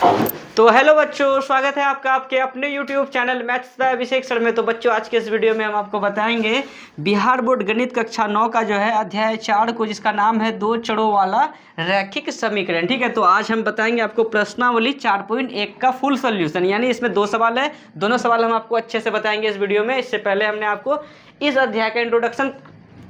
तो हेलो बच्चों, स्वागत है आपका आपके अपने YouTube channel maths by Abhishek sir में। तो बच्चों, आज के इस वीडियो में हम आपको बताएंगे बिहार बोर्ड गणित कक्षा 9 का जो है अध्याय 4 को, जिसका नाम है दो चरों वाला रैखिक समीकरण। ठीक है, तो आज हम बताएंगे आपको प्रश्नावली 4.1 का फुल सोल्यूशन, यानी इसमें 2 सवाल है। दोनों सवाल हम आपको अच्छे से बताएंगे इस वीडियो में। इससे पहले हमने आपको इस अध्याय का इंट्रोडक्शन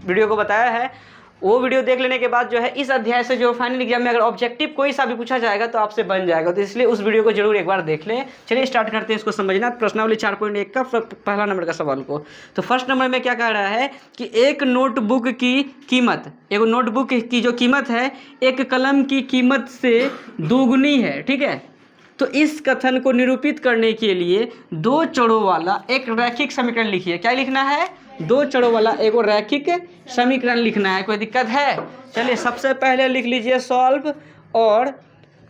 वीडियो को बताया है। वो वीडियो देख लेने के बाद जो है इस अध्याय से जो फाइनल एग्जाम में अगर ऑब्जेक्टिव कोई सा भी पूछा जाएगा तो आपसे बन जाएगा, तो इसलिए उस वीडियो को जरूर एक बार देख लें। चलिए स्टार्ट करते हैं इसको समझना। प्रश्नावली 4.1 का पहला नंबर का सवाल को। तो फर्स्ट नंबर में क्या कह रहा है कि एक नोटबुक की कीमत, एक नोटबुक की जो कीमत है एक कलम की कीमत से दोगुनी है। ठीक है, तो इस कथन को निरूपित करने के लिए दो चरों वाला एक रैखिक समीकरण लिखिए। क्या लिखना है? दो चरों वाला एक रैखिक समीकरण लिखना है। कोई दिक्कत है? चलिए सबसे पहले लिख लीजिए सॉल्व। और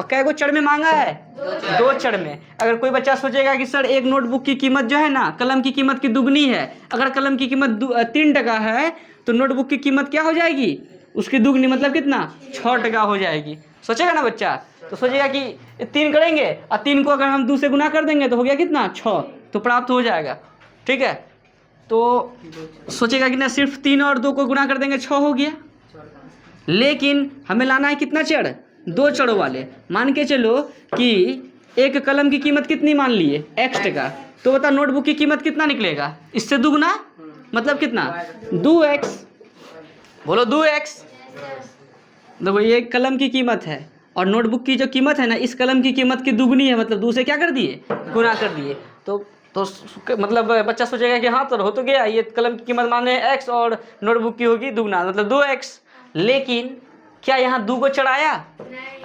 कै गो चर में मांगा है? दो चर में। अगर कोई बच्चा सोचेगा कि सर एक नोटबुक की कीमत जो है ना कलम की कीमत की दुगनी है, अगर कलम की कीमत 3 टका है तो नोटबुक की कीमत क्या हो जाएगी? उसकी दुगनी, मतलब कितना? 6 टका हो जाएगी। सोचेगा ना बच्चा, तो सोचेगा कि 3 करेंगे और 3 को अगर हम 2 से गुना कर देंगे तो हो गया कितना? 6, तो प्राप्त हो जाएगा। ठीक है, तो सोचेगा कि ना सिर्फ 3 और 2 को गुना कर देंगे 6 हो गया। लेकिन हमें लाना है कितना चर? 2 चरों वाले। मान के चलो कि एक कलम की कीमत कितनी मान लिए? x टका। तो बता नोटबुक की कीमत कितना निकलेगा? इससे दुगना, मतलब कितना? 2x। बोलो 2x। देखो ये कलम की कीमत है और नोटबुक की जो कीमत है ना इस कलम की कीमत की दुगनी है, मतलब 2 से क्या कर दिए? गुना कर दिए। तो मतलब बच्चा सोचेगा कि हाँ तो हो तो गया, ये कलम की कीमत माने x और नोटबुक की होगी दुगना, मतलब 2x। लेकिन क्या यहाँ 2 को चढ़ाया?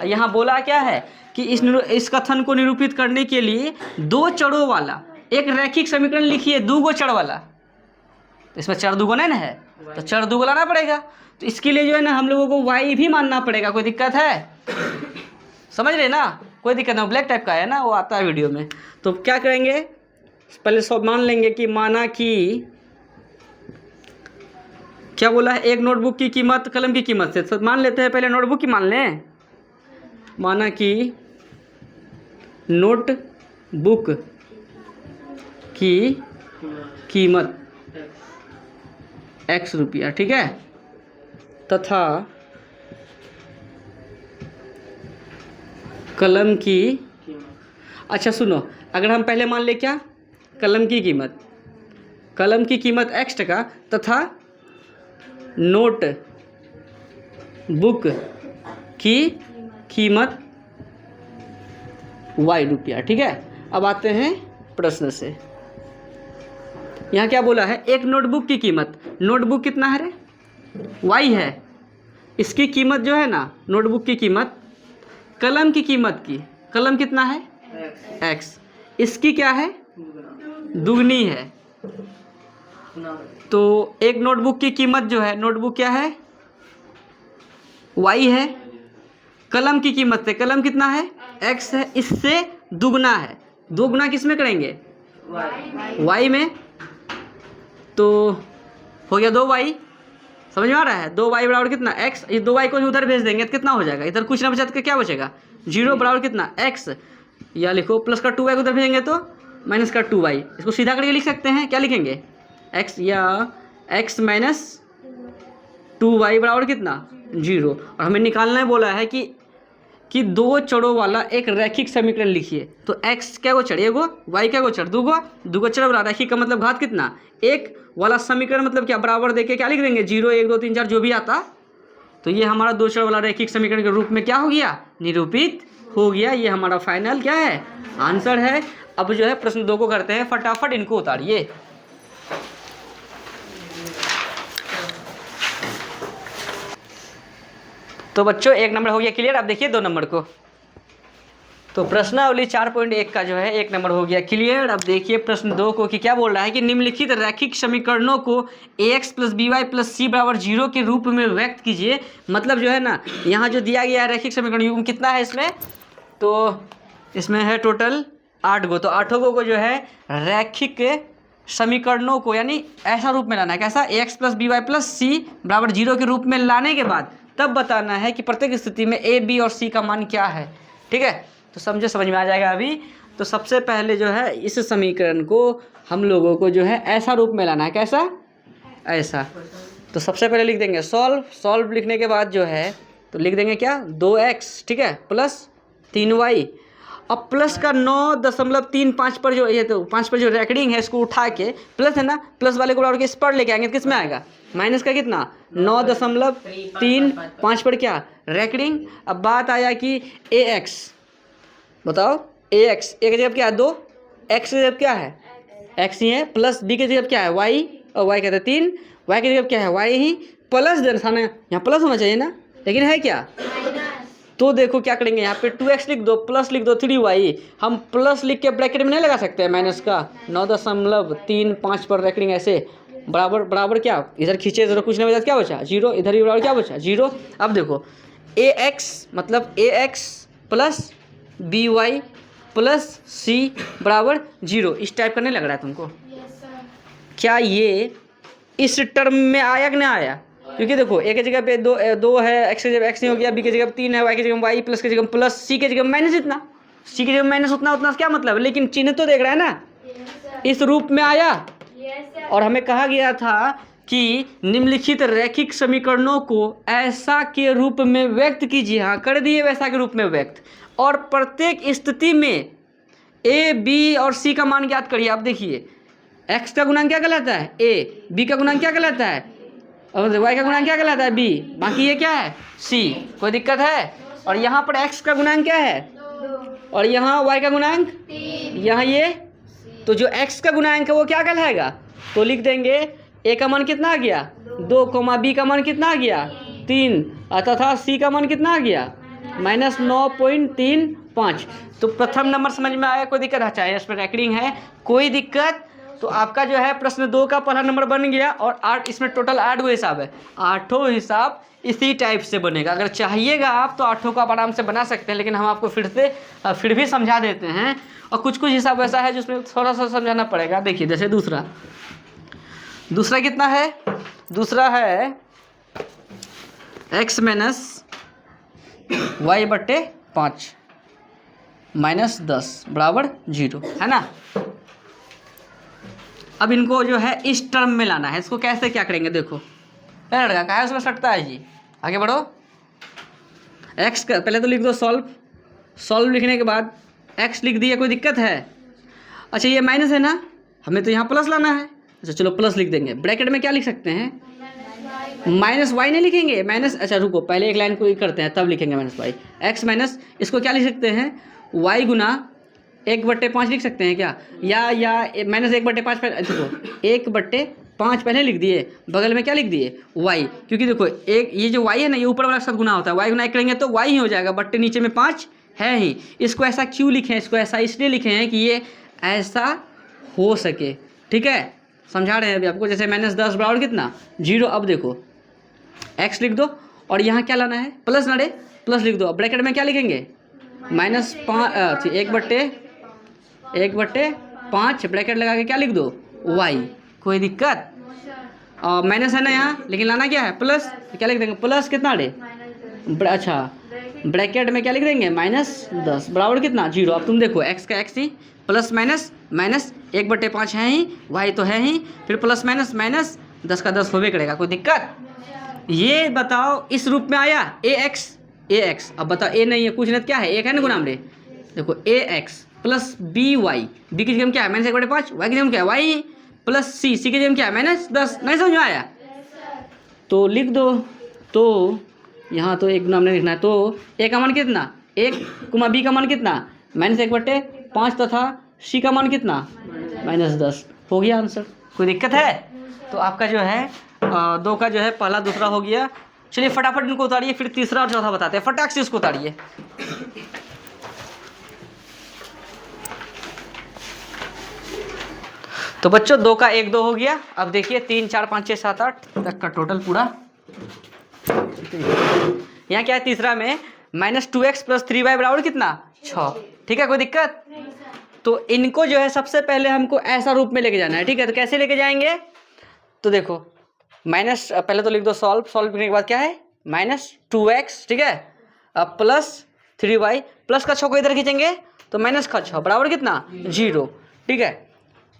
यहाँ बोला क्या है कि इस कथन को निरूपित करने के लिए दो चरों वाला एक रैखिक समीकरण लिखिए। 2 को चर वाला, तो इसमें चर दुगुना ना है तो चर 2 को लाना पड़ेगा। तो इसके लिए जो है ना हम लोगों को y भी मानना पड़ेगा। कोई दिक्कत है? समझ रहे ना? कोई दिक्कत ना, ब्लैक टाइप का है ना, वो आता है वीडियो में। तो क्या करेंगे, पहले सब मान लेंगे कि माना कि क्या बोला है एक नोटबुक की कीमत कलम की कीमत से, तो मान लेते हैं पहले नोटबुक की मान लें। माना कि नोटबुक की कीमत x रुपया, ठीक है, तथा कलम की, अच्छा सुनो, अगर हम पहले मान ले क्या, कलम की कीमत x टका तथा नोट बुक की कीमत y रुपया। ठीक है, अब आते हैं प्रश्न से। यहाँ क्या बोला है? एक नोटबुक की कीमत, नोटबुक कितना है रे? y है। इसकी कीमत जो है ना, नोटबुक की कीमत कलम की कीमत की, कलम कितना है? x। इसकी क्या है? दुगनी है। तो एक नोटबुक की कीमत जो है, नोटबुक क्या है? y है। कलम की कीमत से, कलम कितना है? x है, इससे दुगना है। दो गुना किस में करेंगे? y में। तो हो गया 2y। समझ में आ रहा है? 2y बराबर कितना? x। ये 2y को उधर भेज देंगे तो कितना हो जाएगा? इधर कुछ ना बचा तो क्या बचेगा? 0 बराबर कितना? x। या लिखो प्लस का 2y को उधर भेजेंगे तो माइनस का 2y। इसको सीधा करके लिख सकते हैं। क्या लिखेंगे? x या x माइनस 2y बराबर कितना? 0। और हमें निकालना है, बोला है कि दो चरों वाला एक रैखिक समीकरण लिखिए। तो x क्या गो चर? एगो, y क्या गो चर? 2 गो। 2 गो चर बराबर रैखिक का मतलब घात कितना? 1 वाला समीकरण मतलब क्या? बराबर देके क्या लिख देंगे? 0 1 2 3 4 जो भी आता। तो ये हमारा दो चर वाला रैखिक समीकरण के रूप में क्या हो गया? निरूपित हो गया। ये हमारा फाइनल क्या है? आंसर है। अब जो है प्रश्न 2 को करते हैं, फटाफट इनको उतारिए। तो बच्चों 1 नंबर हो गया क्लियर। अब देखिए 2 नंबर को। तो प्रश्नावली 4.1 का जो है 1 नंबर हो गया क्लियर। अब देखिए प्रश्न 2 को कि क्या बोल रहा है कि निम्नलिखित रैखिक समीकरणों को ax + by + c बराबर 0 के रूप में व्यक्त कीजिए। मतलब जो है ना यहाँ जो दिया गया है रैखिक समीकरण युग्म कितना है इसमें? तो इसमें है टोटल 8 गो। तो 8 गो को जो है रैखिक समीकरणों को यानी ऐसा रूप में लाना है। कैसा? ax + by + c बराबर 0 के रूप में लाने के बाद तब बताना है कि प्रत्येक स्थिति में a b और c का मान क्या है। ठीक है, तो समझ में आ जाएगा अभी। तो सबसे पहले जो है इस समीकरण को हम लोगों को जो है ऐसा रूप में लाना है, कैसा, ऐसा। तो सबसे पहले लिख देंगे सॉल्व लिखने के बाद जो है तो लिख देंगे क्या, 2x, ठीक है, प्लस 3y। अब प्लस का 9.35 पर जो ये तो 5 पर जो रेकरिंग है इसको उठा के प्लस है ना, प्लस वाले को उड़ा के इस पर लेके आएंगे, किस में आएगा, माइनस का कितना 9.35 पर क्या रेकरिंग। अब बात आया कि ax, बताओ ax एक जगह क्या है 2, x की जगह क्या है x ही है, प्लस b की जगह क्या है y, और y कहते हैं 3, y की जगह क्या है y ही, प्लस दर्शाना यहाँ प्लस होना चाहिए ना, लेकिन है क्या, तो देखो क्या करेंगे यहाँ पे 2x लिख दो, प्लस लिख दो 3y। हम प्लस लिख के ब्रैकेट में नहीं लगा सकते हैं माइनस का, 9.35 पर रेकरिंग ऐसे बराबर बराबर क्या, इधर खींचे इधर कुछ नहीं बचा, क्या बचा 0, इधर ही बराबर क्या बचा 0। अब देखो ax मतलब ax plus by plus c बराबर 0, इस टाइप का नहीं लग रहा है तुमको, क्या ये इस टर्म में आया कि नहीं आया, क्योंकि देखो एक की जगह पे दो है, एक्स की जगह एक्स नहीं हो गया, बी की जगह 3 है, वाई की जगह वाई, प्लस की जगह प्लस, सी की जगह माइनस इतना, सी की जगह माइनस उतना उतना क्या मतलब है, लेकिन चिन्ह तो देख रहा है ना, इस रूप में आया। और हमें कहा गया था कि निम्नलिखित रैखिक समीकरणों को ऐसा के रूप में व्यक्त कीजिए, हाँ कर दिए वैसा के रूप में व्यक्त, और प्रत्येक स्थिति में ए बी और सी का मान ज्ञात करिए। आप देखिए एक्स का गुणांक क्या कहलाता है ए, बी का गुणांक क्या कहलाता है, और वाई का गुणांक क्या कहलाता है बी, बाकी ये क्या है सी, कोई दिक्कत है। और यहाँ पर एक्स का गुणांक क्या है, और यहाँ वाई का गुणांक, यहाँ ये, तो जो एक्स का गुणांक है वो क्या कहलाएगा, तो लिख देंगे ए का मान कितना आ गया 2, बी का मान कितना आ गया 3, तथा सी का मान कितना आ गया -9.35। तो प्रथम नंबर समझ में आया, कोई दिक्कत है, चाहे इस पर रेकरिंग है कोई दिक्कत। तो आपका जो है प्रश्न 2 का पहला नंबर बन गया, और 8 इसमें टोटल 8 गो हिसाब है, 8 हिसाब इसी टाइप से बनेगा। अगर चाहिएगा आप तो 8 को आप आराम से बना सकते हैं, लेकिन हम आपको फिर भी समझा देते हैं। और कुछ हिसाब ऐसा है जिसमें थोड़ा सा समझाना पड़ेगा। देखिए जैसे दूसरा कितना है, दूसरा है x माइनस वाई बट्टे 5 माइनस 10 बराबर 0 है ना। अब इनको जो है इस टर्म में लाना है, इसको कैसे क्या करेंगे, देखो लड़का कहा है उसमें सटता है जी, आगे बढ़ो। x का पहले तो लिख दो सॉल्व लिखने के बाद x लिख दिया, कोई दिक्कत है। अच्छा ये माइनस है ना, हमें तो यहाँ प्लस लाना है, अच्छा चलो प्लस लिख देंगे। ब्रैकेट में क्या लिख सकते हैं, माइनस वाई नहीं लिखेंगे, माइनस, अच्छा रुको पहले एक लाइन को करते हैं तब लिखेंगे माइनस वाई, एक्स माइनस इसको क्या लिख सकते हैं वाई गुना 1/5 लिख सकते हैं क्या, या माइनस 1/5 देखो 1/5 पहले लिख दिए, बगल में क्या लिख दिए वाई, क्योंकि देखो एक ये जो वाई है ना ये ऊपर वाला साथ गुना होता है, वाई गुना 1 करेंगे तो वाई ही हो जाएगा, बट्टे नीचे में 5 है ही। इसको ऐसा क्यों लिखे हैं, इसको ऐसा इसलिए लिखे हैं कि ये ऐसा हो सके, ठीक है, समझा रहे हैं अभी आपको। जैसे -10 बराबर कितना 0। अब देखो x लिख दो और यहाँ क्या लाना है प्लस, ना रे प्लस लिख दो। अब ब्रैकेट में क्या लिखेंगे -5 1/5 ब्रैकेट लगा के क्या लिख दो y, कोई दिक्कत। माइनस है ना यहाँ, लेकिन लाना क्या है प्लस, तो क्या लिख देंगे प्लस कितना रे, अच्छा ब्रैकेट में क्या लिख देंगे -10 बराबर कितना 0। अब तुम देखो x का x ही, प्लस माइनस 1/5 है ही, y तो है ही, फिर प्लस माइनस 10 का 10 होबे करेगा, कोई दिक्कत। ये बताओ इस रूप में आया ax। अब बताओ a नहीं है कुछ नहीं, क्या है एक है ना गुणाम रे, देखो ax प्लस by, b की जगह क्या है -1/5, y की जगह क्या है y, प्लस c की जगह क्या है -10। नहीं समझ में आया तो लिख दो। तो यहाँ तो एक गुणाम नहीं लिखना है, तो a का मान कितना 1, b का मान कितना -1/5 तथा c का मान कितना -10, हो गया आंसर, कोई दिक्कत है। तो आपका जो है 2 का जो है पहला दूसरा हो गया। चलिए फटाफट इनको उतारिए, फिर तीसरा और चौथा बताते हैं, फटाक से इसको उतारिए। तो बच्चों 2 का 1 2 हो गया। अब देखिए 3 4 5 6 7 8 तक का टोटल पूरा। यहाँ क्या है तीसरा में -2x + 3y बराबर कितना 6, ठीक है, कोई दिक्कत। तो इनको जो है सबसे पहले हमको ऐसा रूप में लेके जाना है, ठीक है। तो कैसे लेके जाएंगे, तो देखो पहले तो लिख दो सॉल्व लिखने के बाद क्या है -2x, ठीक है, अब प्लस 3y प्लस का 6 को इधर खींचेंगे तो माइनस का 6 बराबर कितना 0। ठीक है,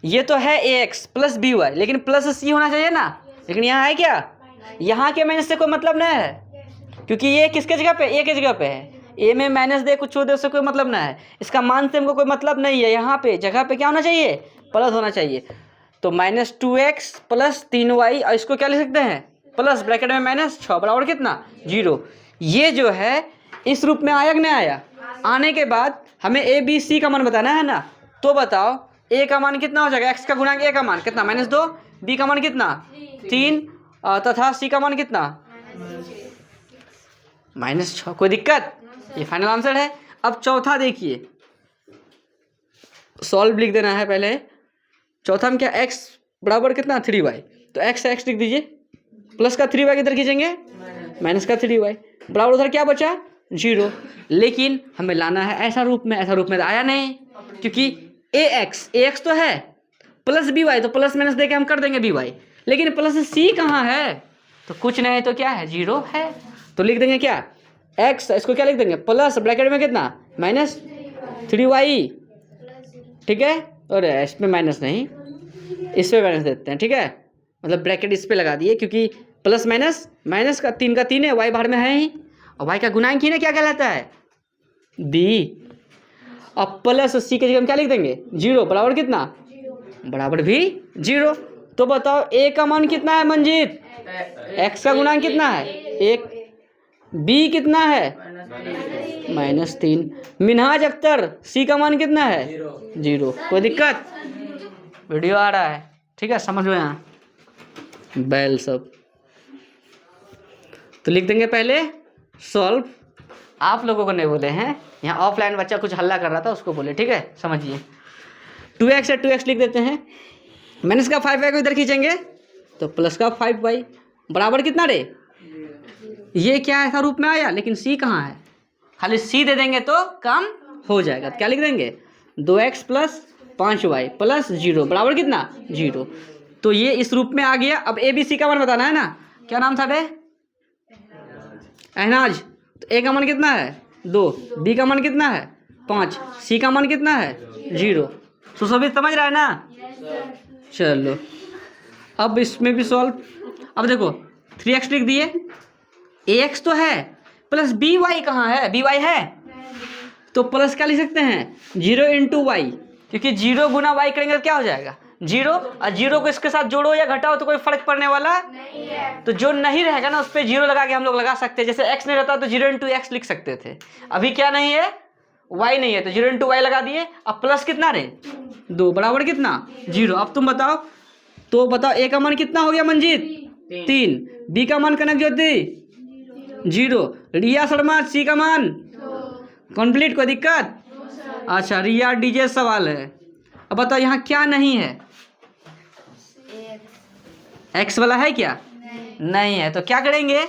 ये तो है ax प्लस by, लेकिन प्लस c होना चाहिए ना, लेकिन यहाँ है क्या, यहाँ के माइनस से कोई मतलब नहीं है, क्योंकि ये किसके जगह पे, a के जगह पे है। a में माइनस दे कुछ हो दे उससे कोई मतलब नहीं है, इसका मान से हमको कोई मतलब नहीं है। यहाँ पे जगह पे क्या होना चाहिए, प्लस होना चाहिए। तो -2x प्लस 3y, और इसको क्या लिख सकते हैं प्लस ब्रैकेट में -6 बराबर कितना 0। ये जो है इस रूप में आया कि नहीं आया। आने के बाद हमें a b c का मान बताना है ना, तो बताओ a का मान कितना हो जाएगा, x का गुणांक a का मान कितना -2, b का मान कितना 3 तथा c का मान कितना -6। कोई दिक्कत, ये फाइनल आंसर है। अब चौथा देखिए, सॉल्व लिख देना है पहले। चौथा में क्या, x बराबर कितना 3y, तो x लिख दीजिए, प्लस का 3y किधर खींचेंगे माइनस का 3y बराबर उधर क्या बचा 0। लेकिन हमें लाना है ऐसा रूप में, ऐसा रूप में तो आया नहीं, क्योंकि ax तो है प्लस by, तो प्लस माइनस देके हम कर देंगे by, लेकिन प्लस c कहाँ है, तो कुछ नहीं तो क्या है 0 है। तो लिख देंगे क्या x, इसको क्या लिख देंगे प्लस ब्रैकेट में कितना -3y। ठीक है, और इसमें माइनस नहीं, इस पे माइनस देते हैं। ठीक है, मतलब ब्रैकेट इस पे लगा दिए, क्योंकि प्लस माइनस, माइनस का 3 का 3 है, y बाहर में है ही, और y का गुणांक ही ना क्या कहलाता है b। अब प्लस c के जगह हम क्या लिख देंगे 0 बराबर कितना बराबर भी 0। तो बताओ a का मान कितना है मंजीत, x का गुणांक कितना है 1, b कितना है -3, मिनहाज अख्तर c का मान कितना है 0। कोई दिक्कत, वीडियो आ रहा है ठीक है, समझ में यहाँ बैल सब। तो लिख देंगे पहले सॉल्व, आप लोगों को नहीं बोले हैं, यहाँ ऑफलाइन बच्चा कुछ हल्ला कर रहा था उसको बोले। ठीक है, समझिए 2x है 2x लिख देते हैं, माइनस का 5y को इधर खींचेंगे तो प्लस का 5y बराबर कितना रे, ये क्या ऐसा रूप में आया, लेकिन c कहाँ है, खाली c दे देंगे तो काम हो जाएगा। तो क्या लिख देंगे 2x प्लस 5y प्लस 0 बराबर कितना 0। तो ये इस रूप में आ गया। अब a b c का मान बताना है ना, क्या नाम था रे अहनाज। तो a का मान कितना है 2, b का मान कितना है 5, c का मान कितना है 0। सुशोभित समझ रहा है ना। चलो अब इसमें भी सॉल्व। अब देखो 3x लिख दिए, ax तो है प्लस by कहाँ है, by है तो प्लस क्या लिख सकते हैं 0 × y, क्योंकि 0 गुना y करेंगे तो क्या हो जाएगा 0, और 0 को इसके साथ जोड़ो या घटाओ तो कोई फर्क पड़ने वाला नहीं है। तो जो नहीं रहेगा ना उस पर 0 लगा के हम लोग लगा सकते हैं। जैसे x नहीं रहता तो 0 × x लिख सकते थे, अभी क्या नहीं है y नहीं है तो 0 × y लगा दिए। अब प्लस कितना रे 2 बराबर कितना 0। अब तुम बताओ, तो बताओ a का मान कितना हो गया मंजीत 3, b का मान कनक ज्योति 0, रिया शर्मा c का मान कंप्लीट। कोई दिक्कत, अच्छा रिया डीजे सवाल है। अब बताओ यहाँ क्या नहीं है, x वाला है क्या नहीं है, तो क्या करेंगे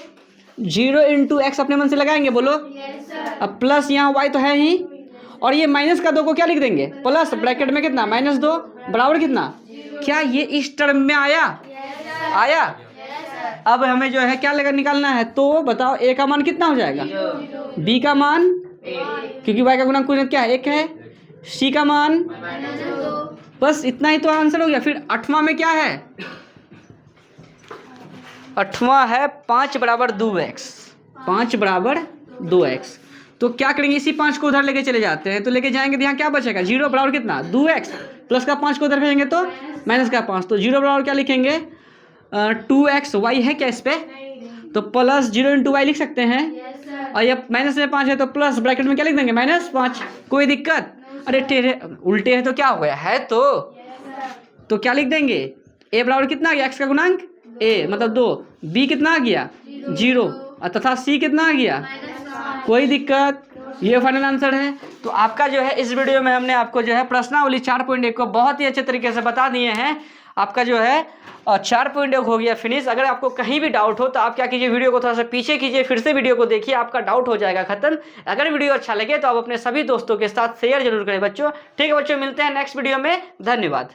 0 × x अपने मन से लगाएंगे, बोलो अब प्लस यहाँ y तो है ही, और ये माइनस का 2 को क्या लिख देंगे प्लस ब्रैकेट में कितना -2 बराबर कितना। क्या ये इस टर्म में आया आया। अब हमें जो है क्या लगा निकालना है, तो बताओ a का मान कितना हो जाएगा, b का मान क्योंकि y का गुणांक क्या है 1 है, c का मान बस इतना ही तो आंसर हो गया। फिर 8वां में क्या है, 8वां है 5 बराबर 2x, 5 बराबर 2x। तो क्या करेंगे, इसी 5 को उधर लेके चले जाते हैं, तो लेके जाएंगे तो यहाँ क्या बचेगा 0 बराबर कितना 2x, प्लस का 5 को उधर भेजेंगे तो माइनस का 5, तो 0 बराबर क्या लिखेंगे 2x। y है क्या इस पे, तो प्लस 0 × y लिख सकते हैं, और ये माइनस में 5 है तो प्लस ब्रैकेट में क्या लिख देंगे -5। कोई दिक्कत, अरे टेढ़े उल्टे है तो क्या हो गया है, तो क्या लिख देंगे a बराबर कितना आ गया x का गुणांक a मतलब 2, b कितना आ गया 0 तथा c कितना आ गया। कोई दिक्कत, ये फाइनल आंसर है। तो आपका जो है इस वीडियो में हमने आपको जो है प्रश्नावली 4.1 को बहुत ही अच्छे तरीके से बता दिए हैं। आपका जो है 4.1 हो गया फिनिश। अगर आपको कहीं भी डाउट हो तो आप क्या कीजिए, वीडियो को थोड़ा सा पीछे कीजिए, फिर से वीडियो को देखिए, आपका डाउट हो जाएगा खत्म। अगर वीडियो अच्छा लगे तो आप अपने सभी दोस्तों के साथ शेयर जरूर करें बच्चों। ठीक है बच्चों, मिलते हैं नेक्स्ट वीडियो में, धन्यवाद।